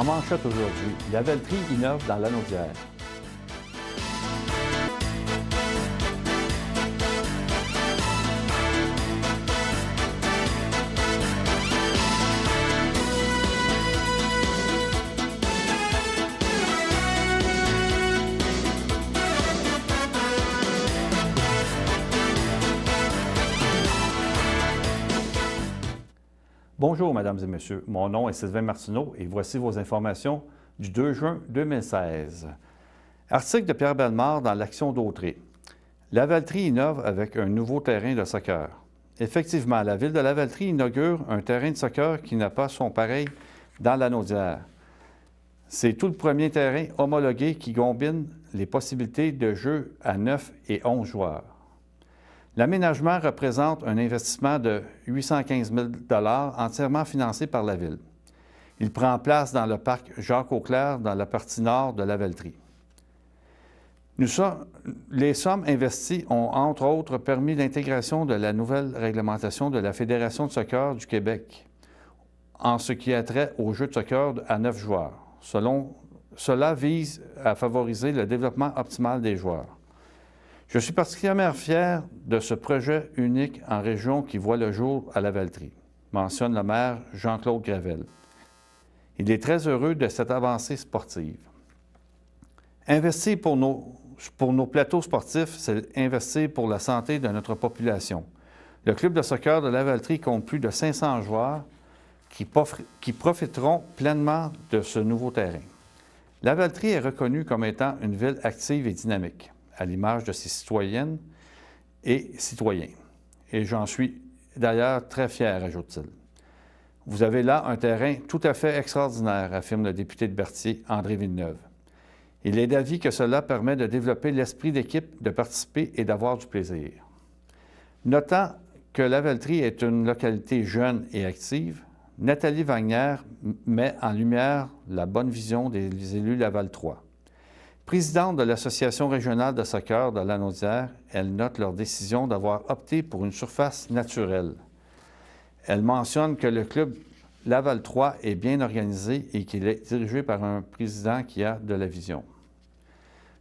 En manchette aujourd'hui, Lavaltrie innove dans Lanaudière. Bonjour, mesdames et messieurs. Mon nom est Sylvain Martineau et voici vos informations du 2 juin 2016. Article de Pierre Bellemare dans l'Action d'Autré. Lavaltrie innove avec un nouveau terrain de soccer. Effectivement, la ville de Lavaltrie inaugure un terrain de soccer qui n'a pas son pareil dans Lanaudière. C'est tout le premier terrain homologué qui combine les possibilités de jeu à 9 et 11 joueurs. L'aménagement représente un investissement de 815 000 $ entièrement financé par la Ville. Il prend place dans le parc Jacques-Auclair, dans la partie nord de Lavaltrie. Les sommes investies ont, entre autres, permis l'intégration de la nouvelle réglementation de la Fédération de soccer du Québec en ce qui a trait aux jeux de soccer à 9 joueurs. Cela vise à favoriser le développement optimal des joueurs. Je suis particulièrement fier de ce projet unique en région qui voit le jour à Lavaltrie, mentionne le maire Jean-Claude Gravel. Il est très heureux de cette avancée sportive. Investir pour nos plateaux sportifs, c'est investir pour la santé de notre population. Le club de soccer de Lavaltrie compte plus de 500 joueurs qui profiteront pleinement de ce nouveau terrain. Lavaltrie est reconnue comme étant une ville active et dynamique, à l'image de ses citoyennes et citoyens. Et j'en suis d'ailleurs très fier, ajoute-t-il. Vous avez là un terrain tout à fait extraordinaire, affirme le député de Berthier, André Villeneuve. Il est d'avis que cela permet de développer l'esprit d'équipe, de participer et d'avoir du plaisir. Notant que Lavaltrie est une localité jeune et active, Nathalie Wagner met en lumière la bonne vision des élus Laval-3. Présidente de l'Association régionale de soccer de Lanaudière, elle note leur décision d'avoir opté pour une surface naturelle. Elle mentionne que le club Laval-3 est bien organisé et qu'il est dirigé par un président qui a de la vision.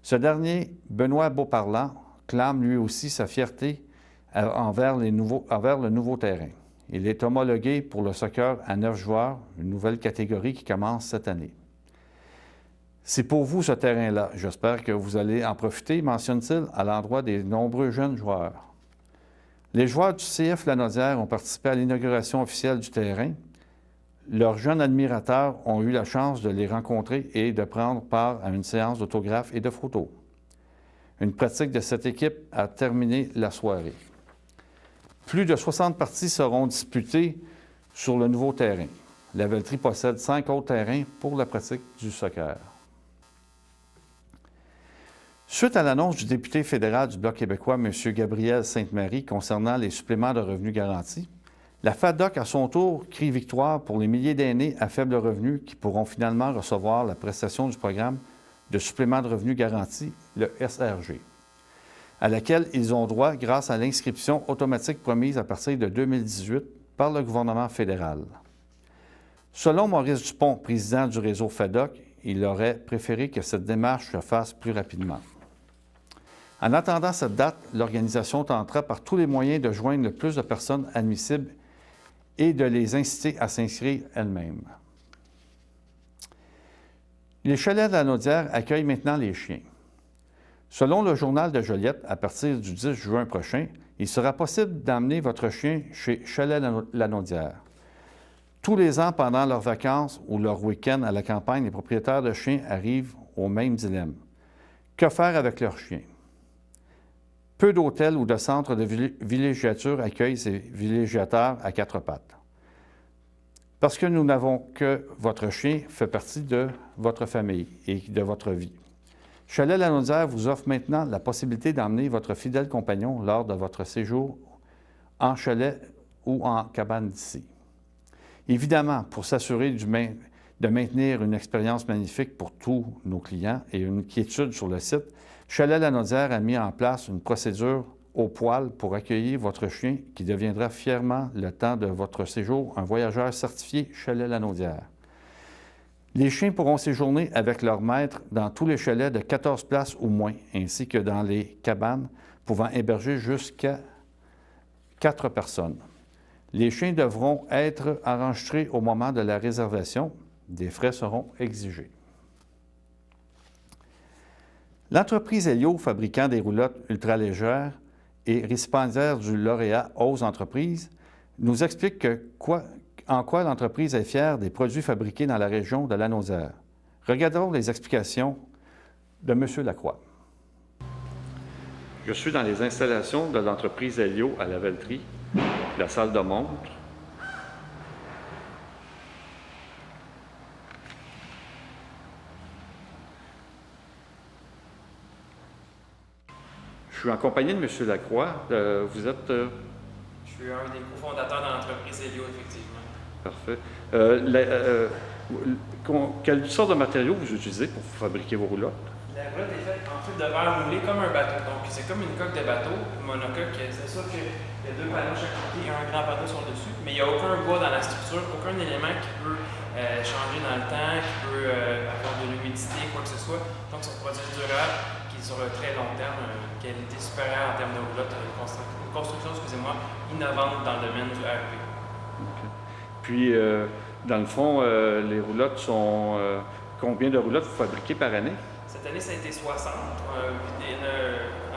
Ce dernier, Benoît Beauparlant, clame lui aussi sa fierté envers le nouveau terrain. Il est homologué pour le soccer à 9 joueurs, une nouvelle catégorie qui commence cette année. C'est pour vous ce terrain-là. J'espère que vous allez en profiter, mentionne-t-il, à l'endroit des nombreux jeunes joueurs. Les joueurs du CF Lanaudière ont participé à l'inauguration officielle du terrain. Leurs jeunes admirateurs ont eu la chance de les rencontrer et de prendre part à une séance d'autographes et de photos. Une pratique de cette équipe a terminé la soirée. Plus de 60 parties seront disputées sur le nouveau terrain. Lavaltrie possède 5 autres terrains pour la pratique du soccer. Suite à l'annonce du député fédéral du Bloc québécois, M. Gabriel Sainte-Marie, concernant les suppléments de revenus garantis, la FADOC, à son tour, crie victoire pour les milliers d'aînés à faible revenu qui pourront finalement recevoir la prestation du programme de supplément de revenus garantis, le SRG, à laquelle ils ont droit grâce à l'inscription automatique promise à partir de 2018 par le gouvernement fédéral. Selon Maurice Dupont, président du réseau FADOC, il aurait préféré que cette démarche se fasse plus rapidement. En attendant cette date, l'organisation tentera par tous les moyens de joindre le plus de personnes admissibles et de les inciter à s'inscrire elles-mêmes. Les chalets de Lanaudière accueillent maintenant les chiens. Selon le journal de Joliette, à partir du 10 juin prochain, il sera possible d'emmener votre chien chez Chalet Lanaudière. Tous les ans, pendant leurs vacances ou leur week-end à la campagne, les propriétaires de chiens arrivent au même dilemme. Que faire avec leurs chiens? Peu d'hôtels ou de centres de villégiature accueillent ces villégiateurs à 4 pattes. Parce que nous n'avons que votre chien fait partie de votre famille et de votre vie. Chalet Lanaudière vous offre maintenant la possibilité d'emmener votre fidèle compagnon lors de votre séjour en chalet ou en cabane d'ici. Évidemment, pour s'assurer de maintenir une expérience magnifique pour tous nos clients et une quiétude sur le site, Chalet Lanaudière a mis en place une procédure au poil pour accueillir votre chien qui deviendra fièrement, le temps de votre séjour, un voyageur certifié Chalet Lanaudière. Les chiens pourront séjourner avec leur maître dans tous les chalets de 14 places ou moins, ainsi que dans les cabanes pouvant héberger jusqu'à 4 personnes. Les chiens devront être enregistrés au moment de la réservation. Des frais seront exigés. L'entreprise Helio, fabricant des roulottes ultralégères et récipiendaire du lauréat Ose Entreprises, nous explique en quoi l'entreprise est fière des produits fabriqués dans la région de Lanaudière. Regardons les explications de M. Lacroix. Je suis dans les installations de l'entreprise Helio à Lavaltrie, la salle de montre. Je suis en compagnie de M. Lacroix. Vous êtes... Je suis un des cofondateurs de l'entreprise Helio, effectivement. Parfait. Quelle sorte de matériaux vous utilisez pour fabriquer vos roulottes? La roulotte est faite en fibre de verre moulé comme un bateau. Donc, c'est comme une coque de bateau, monocoque. C'est sûr qu'il y a 2 panneaux chaque côté et un grand bateau sur le dessus, mais il n'y a aucun bois dans la structure, aucun élément qui peut changer dans le temps, qui peut avoir de l'humidité, quoi que ce soit. Donc, c'est un produit durable qui est sur le très long terme, une qualité supérieure en termes de roulotte, une construction, innovante dans le domaine du RP. Okay. Puis, dans le fond, les roulottes sont... combien de roulottes vous fabriquez par année? Cette année, ça a été 60. En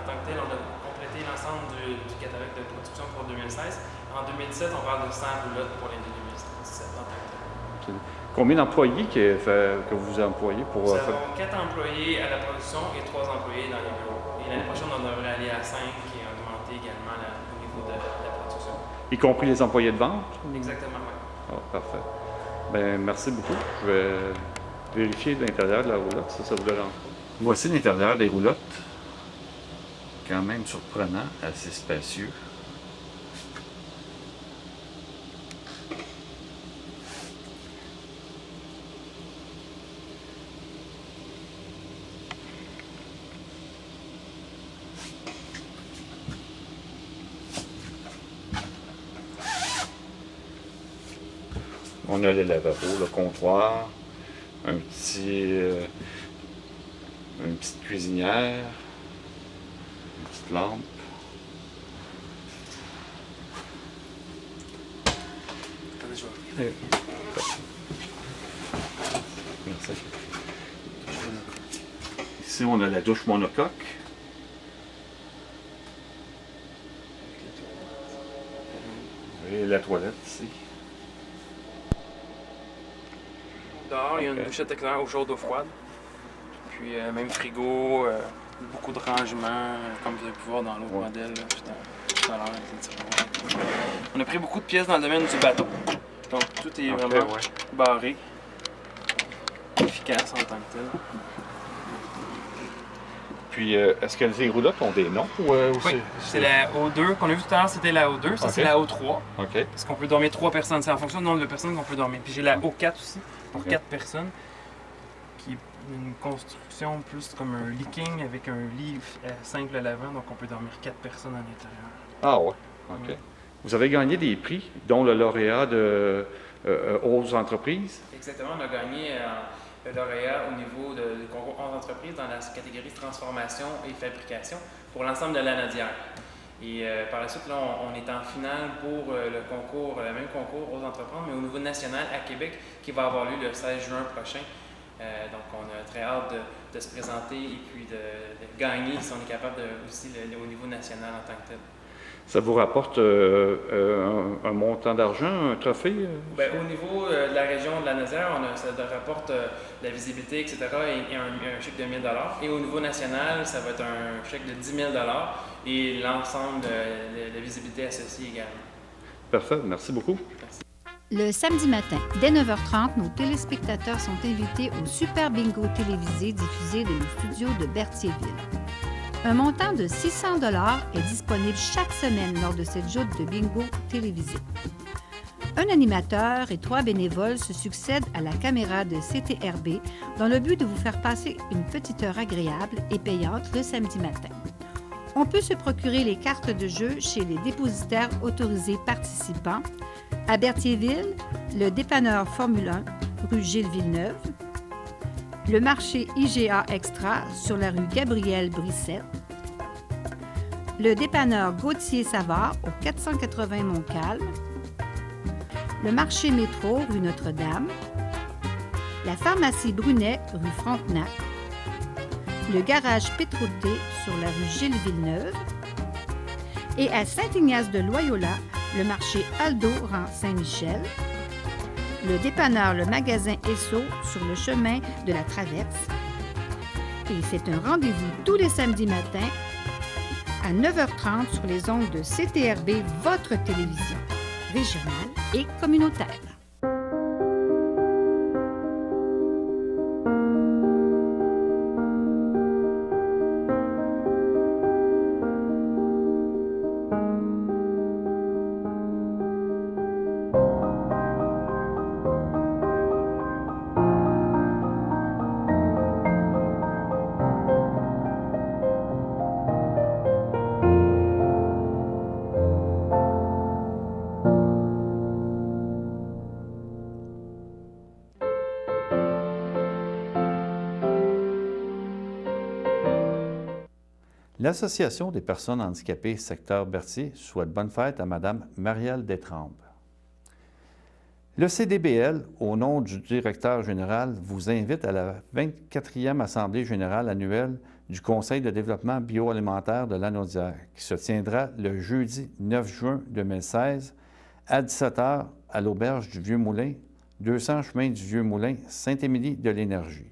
tant que tel, on a complété l'ensemble du catalogue de production pour 2016. En 2017, on parle de 100 roulottes pour l'année 2017 en tant que tel. Okay. Combien d'employés que vous employez pour... Nous avons 4 employés à la production et 3 employés dans les bureaux. Et l'année prochaine, on devrait aller à 5 et augmenter également au niveau de la production. Y compris les employés de vente? Exactement, oui. Oh, parfait. Bien, merci beaucoup. Je vais vérifier l'intérieur de la roulotte, ça vous dérange pas. Voici l'intérieur des roulottes. Quand même surprenant, assez spacieux. On a les lavabos, le comptoir, une petite cuisinière, une petite lampe. Attendez, je vais ouvrir. Merci. Ici, on a la douche monocoque. Et la toilette ici. Dehors, il y a une douchette éclair eau chaude, eau froide. Puis même frigo, beaucoup de rangements, comme vous avez pu voir dans l'autre modèle, là, tout à l'heure. On a pris beaucoup de pièces dans le domaine du bateau. Donc tout est vraiment barré, efficace en tant que tel. Puis, est-ce que les roulottes ont des noms? Oui, c'est la O2 qu'on a vu tout à l'heure, c'était la O2. Ça, c'est la O3. OK. Parce qu'on peut dormir 3 personnes. C'est en fonction du nombre de personnes qu'on peut dormir. Puis j'ai la O4 aussi, pour 4 personnes, qui est une construction plus comme un leaking avec un lit simple à l'avant. Donc on peut dormir 4 personnes à l'intérieur. Ah ouais, OK. Ouais. Vous avez gagné des prix, dont le lauréat de Ose Entreprises. Exactement, on a gagné le lauréat au niveau du concours 11 entreprises dans la catégorie transformation et fabrication pour l'ensemble de la Lanaudière. Et par la suite, là, on est en finale pour le concours, le même concours aux entreprises, mais au niveau national à Québec, qui va avoir lieu le 16 juin prochain. Donc, on a très hâte de se présenter et puis de gagner si on est capable aussi au niveau national en tant que tel. Ça vous rapporte un montant d'argent, un trophée? Bien, au niveau de la région de la Lanaudière, ça rapporte la visibilité, etc. et un chèque de 1 000 $. Et au niveau national, ça va être un chèque de 10 000 $ et l'ensemble de la visibilité associée également. Parfait, merci beaucoup. Merci. Le samedi matin, dès 9h30, nos téléspectateurs sont invités au Super Bingo télévisé diffusé de nos studios de Berthierville. Un montant de 600 $ est disponible chaque semaine lors de cette joute de bingo télévisée. Un animateur et 3 bénévoles se succèdent à la caméra de CTRB dans le but de vous faire passer une petite heure agréable et payante le samedi matin. On peut se procurer les cartes de jeu chez les dépositaires autorisés participants à Berthierville, le dépanneur Formule 1, rue Gilles Villeneuve, le marché IGA Extra sur la rue Gabriel-Brissette, le dépanneur Gauthier-Savard au 480 Montcalm, le marché Métro rue Notre-Dame, la pharmacie Brunet rue Frontenac, le garage Pétrouté sur la rue Gilles-Villeneuve et à Saint-Ignace-de-Loyola, le marché Aldo rang Saint-Michel, le dépanneur Le Magasin Esso sur le chemin de la Traverse. Et c'est un rendez-vous tous les samedis matins à 9h30 sur les ondes de CTRB, votre télévision régionale et communautaire. L'Association des personnes handicapées secteur Berthier souhaite bonne fête à Mme Marielle Détrempe. Le CDBL, au nom du directeur général, vous invite à la 24e Assemblée générale annuelle du Conseil de développement bioalimentaire de Lanaudière, qui se tiendra le jeudi 9 juin 2016 à 17h à l'Auberge du Vieux-Moulin, 200 chemin du Vieux-Moulin, Saint-Émilie de l'Énergie.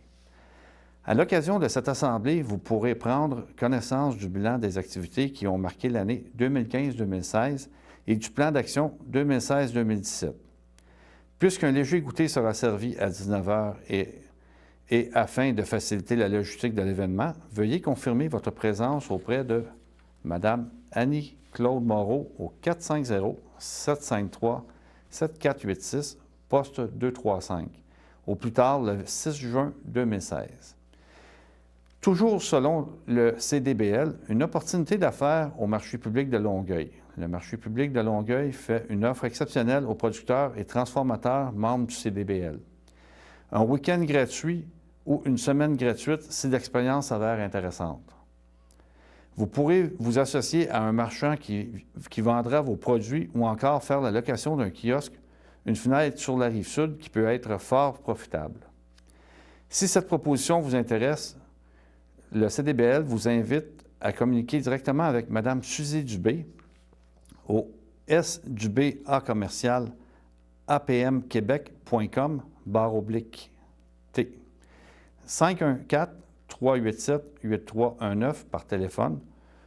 À l'occasion de cette assemblée, vous pourrez prendre connaissance du bilan des activités qui ont marqué l'année 2015-2016 et du plan d'action 2016-2017. Puisqu'un léger goûter sera servi à 19h et afin de faciliter la logistique de l'événement, veuillez confirmer votre présence auprès de Mme Annie-Claude Moreau au 450-753-7486, poste 235, au plus tard le 6 juin 2016. Toujours selon le CDBL, une opportunité d'affaires au marché public de Longueuil. Le marché public de Longueuil fait une offre exceptionnelle aux producteurs et transformateurs membres du CDBL. Un week-end gratuit ou une semaine gratuite si l'expérience s'avère intéressante. Vous pourrez vous associer à un marchand qui vendra vos produits ou encore faire la location d'un kiosque, une fenêtre sur la rive sud qui peut être fort profitable. Si cette proposition vous intéresse, le CDBL vous invite à communiquer directement avec Mme Suzy Dubé au sdubé@apmquebec.com/T. 514-387-8319 par téléphone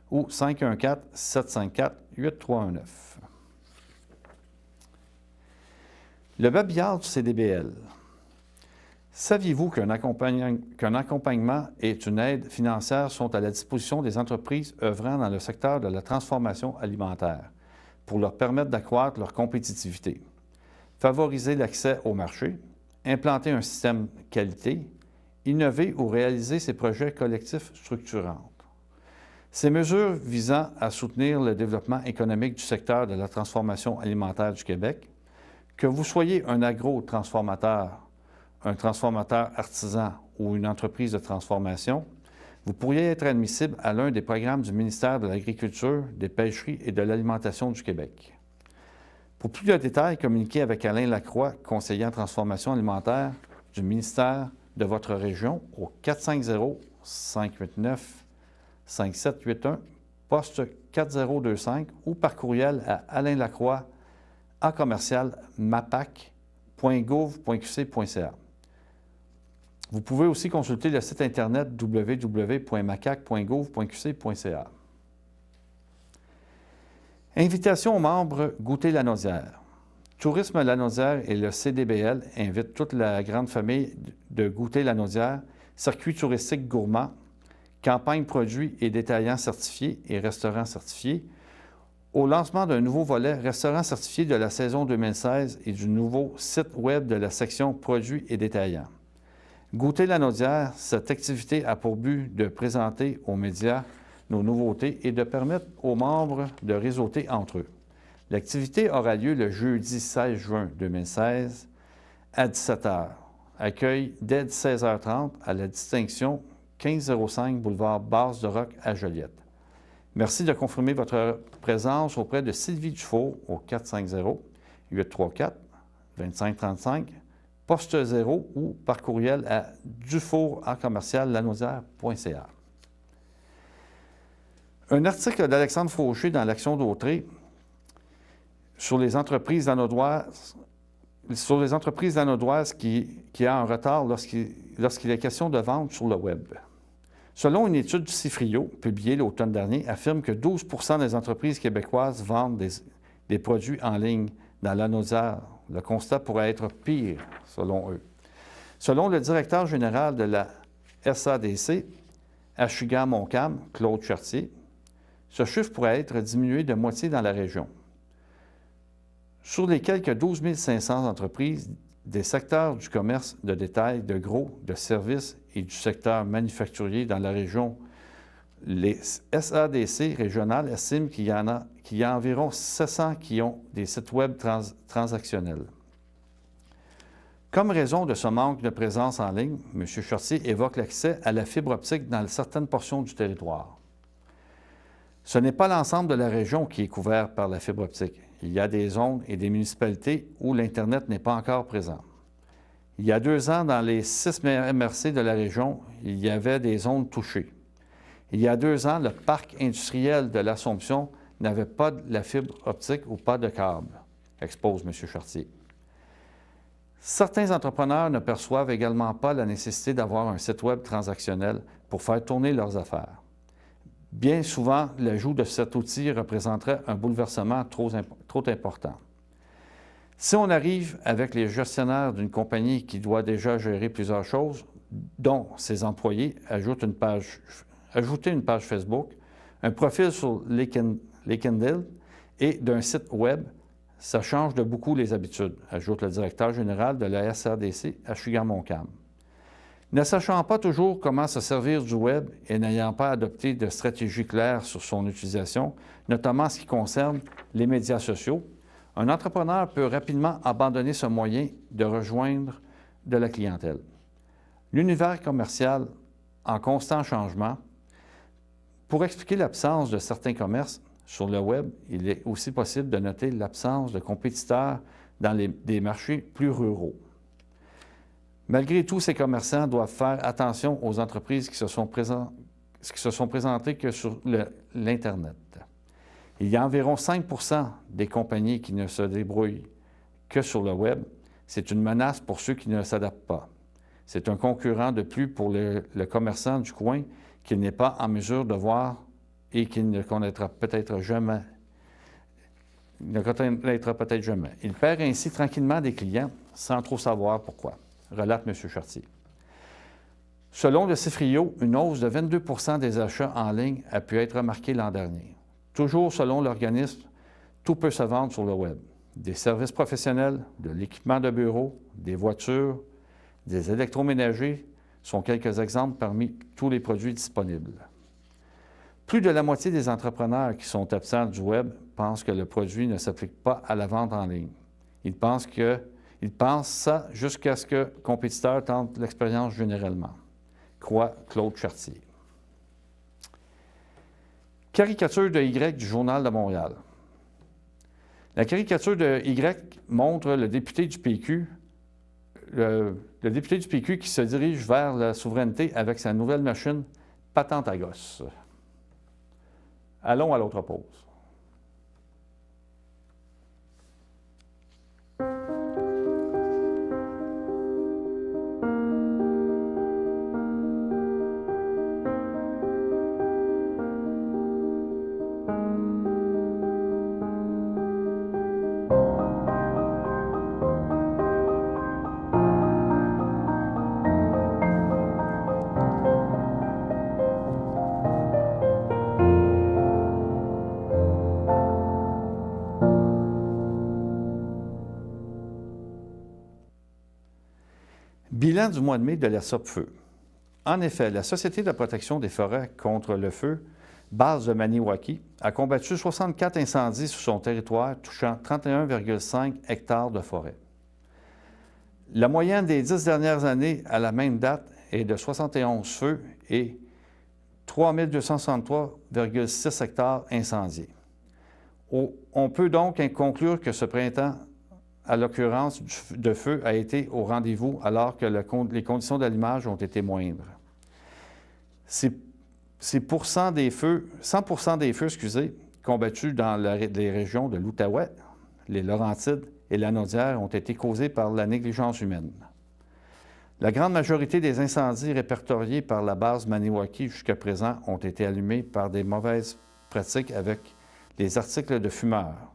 ou 514-754-8319. Le babillard du CDBL. Saviez-vous qu'un accompagnement et une aide financière sont à la disposition des entreprises œuvrant dans le secteur de la transformation alimentaire pour leur permettre d'accroître leur compétitivité, favoriser l'accès au marché, implanter un système qualité, innover ou réaliser ces projets collectifs structurants? Ces mesures visant à soutenir le développement économique du secteur de la transformation alimentaire du Québec, que vous soyez un agro-transformateur, un transformateur artisan ou une entreprise de transformation, vous pourriez être admissible à l'un des programmes du ministère de l'Agriculture, des Pêcheries et de l'Alimentation du Québec. Pour plus de détails, communiquez avec Alain Lacroix, conseiller en transformation alimentaire du ministère de votre région au 450-589-5781, poste 4025 ou par courriel à alainlacroix@mapac.gouv.qc.ca. Vous pouvez aussi consulter le site Internet www.macac.gouv.qc.ca. Invitation aux membres Goûter Lanaudière. Tourisme Lanaudière et le CDBL invitent toute la grande famille de Goûter Lanaudière, circuit touristique gourmand, campagne produits et détaillants certifiés et restaurants certifiés, au lancement d'un nouveau volet restaurant certifié de la saison 2016 et du nouveau site web de la section produits et détaillants. Goûter Lanaudière, cette activité a pour but de présenter aux médias nos nouveautés et de permettre aux membres de réseauter entre eux. L'activité aura lieu le jeudi 16 juin 2016 à 17h accueille dès 16h30 à la distinction 1505 boulevard Basse-de-Roc à Joliette. Merci de confirmer votre présence auprès de Sylvie Dufour au 450-834-2535, poste 0 ou par courriel à dufour@lanaudière.ca. Un article d'Alexandre Fauché dans l'Action d'Autrey sur les entreprises danodoises qui a un retard lorsqu'il est question de vente sur le Web. Selon une étude du Cifrio, publiée l'automne dernier, affirme que 12 % des entreprises québécoises vendent des produits en ligne dans l'anodière. Le constat pourrait être pire, selon eux. Selon le directeur général de la SADC, Ashugam-Montcalm, Claude Chartier, ce chiffre pourrait être diminué de moitié dans la région. Sur les quelques 12 500 entreprises des secteurs du commerce de détail, de gros, de services et du secteur manufacturier dans la région, les SADC régionales estiment qu'il y a environ 700 qui ont des sites Web transactionnels. Comme raison de ce manque de présence en ligne, M. Chartier évoque l'accès à la fibre optique dans certaines portions du territoire. Ce n'est pas l'ensemble de la région qui est couvert par la fibre optique. Il y a des zones et des municipalités où l'Internet n'est pas encore présent. Il y a 2 ans, dans les 6 MRC de la région, il y avait des zones touchées. Il y a 2 ans, le parc industriel de l'Assomption n'avait pas de la fibre optique ou pas de câble, expose M. Chartier. Certains entrepreneurs ne perçoivent également pas la nécessité d'avoir un site Web transactionnel pour faire tourner leurs affaires. Bien souvent, l'ajout de cet outil représenterait un bouleversement trop important. Si on arrive avec les gestionnaires d'une compagnie qui doit déjà gérer plusieurs choses, dont ses employés ajouter une page Facebook, un profil sur LinkedIn et d'un site Web, ça change de beaucoup les habitudes, ajoute le directeur général de la SADC, Ashugam-Montcalm. Ne sachant pas toujours comment se servir du Web et n'ayant pas adopté de stratégie claire sur son utilisation, notamment en ce qui concerne les médias sociaux, un entrepreneur peut rapidement abandonner ce moyen de rejoindre de la clientèle. L'univers commercial en constant changement. Pour expliquer l'absence de certains commerces sur le Web, il est aussi possible de noter l'absence de compétiteurs dans des marchés plus ruraux. Malgré tout, ces commerçants doivent faire attention aux entreprises qui se sont présentées que sur l'Internet. Il y a environ 5 % des compagnies qui ne se débrouillent que sur le Web. C'est une menace pour ceux qui ne s'adaptent pas. C'est un concurrent de plus pour le commerçant du coin qu'il n'est pas en mesure de voir et qu'il ne connaîtra peut-être jamais. Il perd ainsi tranquillement des clients sans trop savoir pourquoi, relate M. Chartier. Selon le Cifrio, une hausse de 22 % des achats en ligne a pu être remarquée l'an dernier. Toujours selon l'organisme, tout peut se vendre sur le Web. Des services professionnels, de l'équipement de bureau, des voitures, des électroménagers sont quelques exemples parmi tous les produits disponibles. Plus de la moitié des entrepreneurs qui sont absents du Web pensent que le produit ne s'applique pas à la vente en ligne. Ils pensent ça jusqu'à ce que compétiteurs tentent l'expérience généralement, croit Claude Chartier. Caricature de Y du Journal de Montréal. La caricature de Y montre le député du PQ, qui se dirige vers la souveraineté avec sa nouvelle machine patente à gosse. Allons à l'autre pause. Bilan du mois de mai de la SOPFEU. En effet, la Société de protection des forêts contre le feu, base de Maniwaki, a combattu 64 incendies sur son territoire touchant 31,5 hectares de forêt. La moyenne des 10 dernières années à la même date est de 71 feux et 3 263,6 hectares incendiés. On peut donc conclure que ce printemps, à l'occurrence de feu, a été au rendez-vous alors que les conditions d'allumage ont été moindres. C'est 100% des feux combattus dans les régions de l'Outaouais, les Laurentides et la Naudière ont été causés par la négligence humaine. La grande majorité des incendies répertoriés par la base Maniwaki jusqu'à présent ont été allumés par des mauvaises pratiques avec les articles de fumeurs.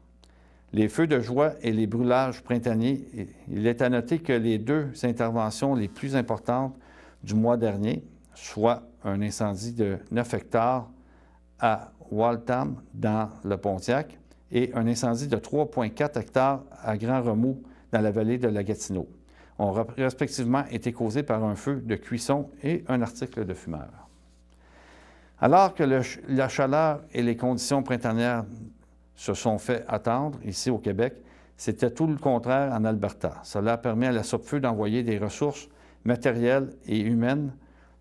Les feux de joie et les brûlages printaniers, il est à noter que les deux interventions les plus importantes du mois dernier, soit un incendie de 9 hectares à Waltham, dans le Pontiac, et un incendie de 3,4 hectares à Grand Remous, dans la vallée de la Gatineau, ont respectivement été causés par un feu de cuisson et un article de fumeur. Alors que la chaleur et les conditions printanières se sont fait attendre ici au Québec, c'était tout le contraire en Alberta. Cela permet à la Sopfeu d'envoyer des ressources matérielles et humaines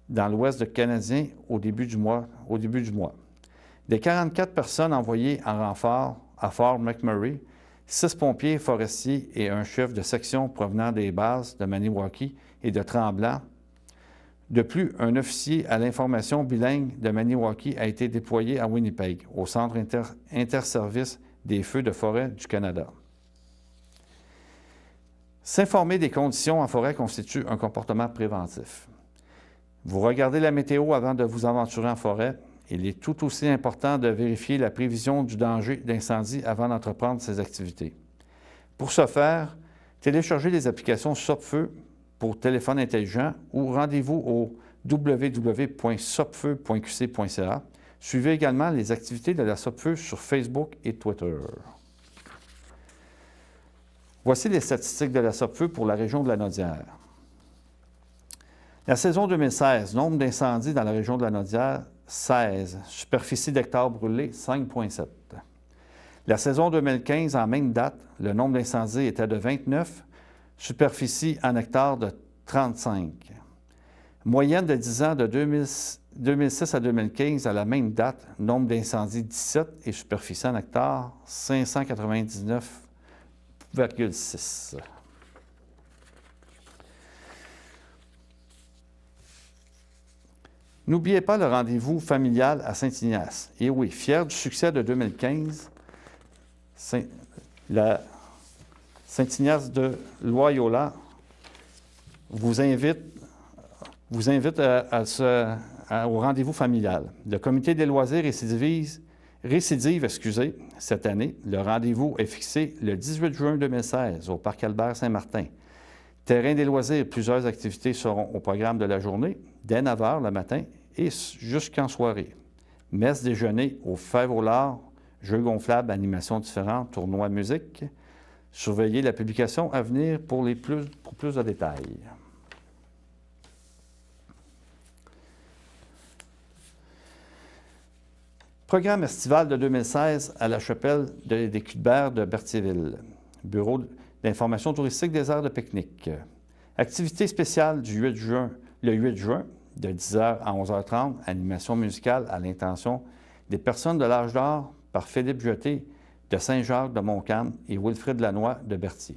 dans l'ouest canadien au début du mois. Des 44 personnes envoyées en renfort à Fort McMurray, 6 pompiers forestiers et un chef de section provenant des bases de Maniwaki et de Tremblant. De plus, un officier à l'information bilingue de Maniwaki a été déployé à Winnipeg, au Centre interservice des feux de forêt du Canada. S'informer des conditions en forêt constitue un comportement préventif. Vous regardez la météo avant de vous aventurer en forêt. Il est tout aussi important de vérifier la prévision du danger d'incendie avant d'entreprendre ces activités. Pour ce faire, téléchargez les applications Sopfeu pour téléphone intelligent ou rendez-vous au www.sopfeu.qc.ca. Suivez également les activités de la Sopfeu sur Facebook et Twitter. Voici les statistiques de la Sopfeu pour la région de la Naudière. La saison 2016, nombre d'incendies dans la région de la Naudière, 16. Superficie d'hectares brûlés, 5,7. La saison 2015, en même date, le nombre d'incendies était de 29. Superficie en hectares de 35. Moyenne de 10 ans de 2006 à 2015, à la même date, nombre d'incendies 17 et superficie en hectares 599,6. N'oubliez pas le rendez-vous familial à Saint-Ignace. Et oui, fier du succès de 2015, Saint-Ignace de Loyola vous invite au rendez-vous familial. Le comité des loisirs récidive cette année. Le rendez-vous est fixé le 18 juin 2016 au Parc Albert-Saint-Martin. Terrain des loisirs, plusieurs activités seront au programme de la journée, dès 9 h le matin et jusqu'en soirée. Messe déjeuner au Fèves au lard, jeux gonflables, animations différentes, tournois musique. Surveillez la publication à venir pour plus de détails. Programme estival de 2016 à la chapelle des Cuthberts de Berthierville. Bureau d'information touristique des aires de pique-nique. Activité spéciale du 8 juin, le 8 juin, de 10 h à 11h30, animation musicale à l'intention des personnes de l'âge d'or par Philippe Jeté de Saint-Jacques de Montcalm et Wilfrid Lanois de Berthier.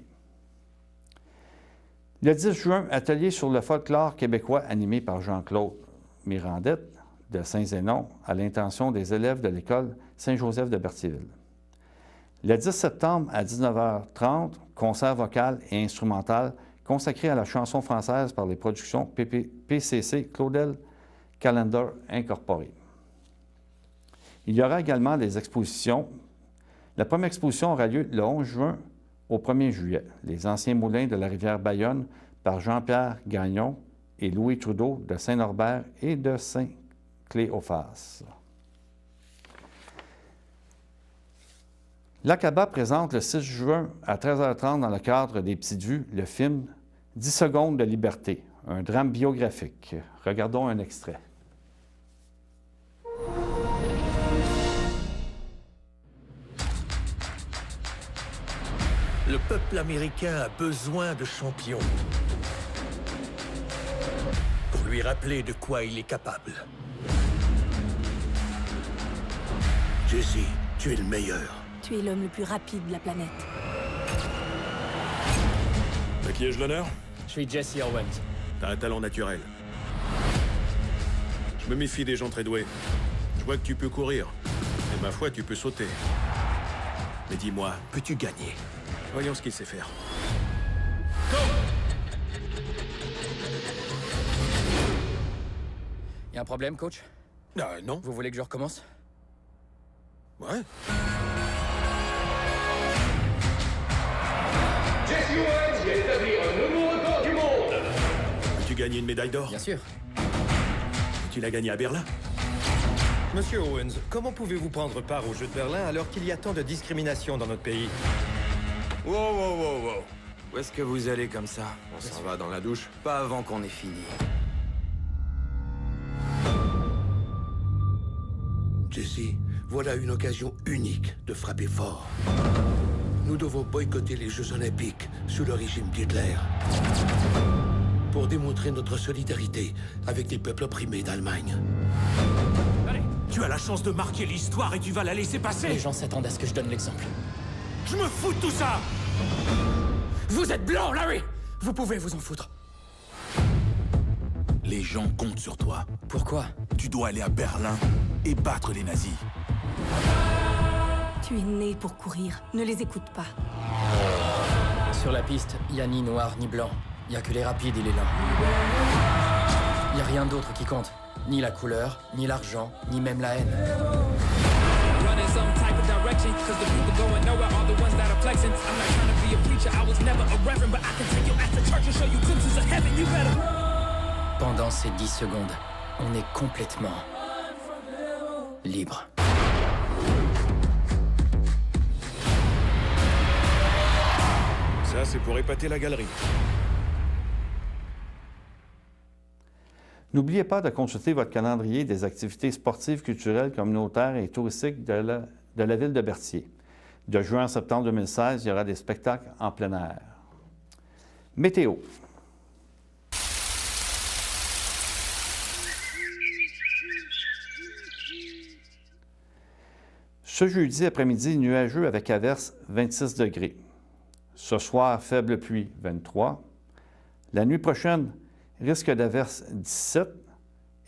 Le 10 juin, atelier sur le folklore québécois animé par Jean-Claude Mirandette de Saint-Zénon à l'intention des élèves de l'école Saint-Joseph de Berthierville. Le 10 septembre à 19h30, concert vocal et instrumental consacré à la chanson française par les productions PCC Claudel Calendar Incorporé. Il y aura également des expositions. La première exposition aura lieu le 11 juin au 1er juillet. Les anciens moulins de la rivière Bayonne par Jean-Pierre Gagnon et Louis Trudeau de Saint-Norbert et de Saint-Cléophas. L'Acaba présente le 6 juin à 13h30 dans le cadre des Petites Vues le film 10 secondes de liberté, un drame biographique. Regardons un extrait. Le peuple américain a besoin de champions. lui rappeler de quoi il est capable. Jesse, tu es le meilleur. Tu es l'homme le plus rapide de la planète. À qui ai-je l'honneur? Je suis Jesse Owens. T'as un talent naturel. Je me méfie des gens très doués. Je vois que tu peux courir. Et ma foi, tu peux sauter. Mais dis-moi, peux-tu gagner? Voyons ce qu'il sait faire. Y a un problème, coach? Non. Vous voulez que je recommence? Ouais. Jesse Owens vient d'établir un nouveau record du monde. As-tu gagné une médaille d'or? Bien sûr. Tu l'as gagnée à Berlin? Monsieur Owens, comment pouvez-vous prendre part aux Jeux de Berlin alors qu'il y a tant de discrimination dans notre pays? Wow. Où est-ce que vous allez comme ça? On s'en va dans la douche? Pas avant qu'on ait fini. Jesse, voilà une occasion unique de frapper fort. Nous devons boycotter les Jeux Olympiques sous le régime d'Hitler. Pour démontrer notre solidarité avec les peuples opprimés d'Allemagne. Tu as la chance de marquer l'histoire et tu vas la laisser passer! Les gens s'attendent à ce que je donne l'exemple. Je me fous de tout ça! Vous êtes blanc, Larry! Vous pouvez vous en foutre. Les gens comptent sur toi. Pourquoi? Tu dois aller à Berlin et battre les nazis. Tu es né pour courir. Ne les écoute pas. Sur la piste, y a ni noir ni blanc. Y a que les rapides et les lents. Y a rien d'autre qui compte. Ni la couleur, ni l'argent, ni même la haine. Pendant ces 10 secondes, on est complètement libre. Ça, c'est pour épater la galerie. N'oubliez pas de consulter votre calendrier des activités sportives, culturelles, communautaires et touristiques de la ville de Berthier. De juin à septembre 2016, il y aura des spectacles en plein air. Météo. Ce jeudi après-midi, nuageux avec averses, 26 degrés. Ce soir, faible pluie, 23. La nuit prochaine, risque d'averses, 17.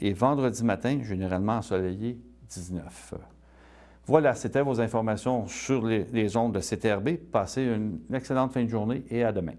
Et vendredi matin, généralement ensoleillé, 19. Voilà, c'était vos informations sur les ondes de CTRB. Passez une excellente fin de journée et à demain.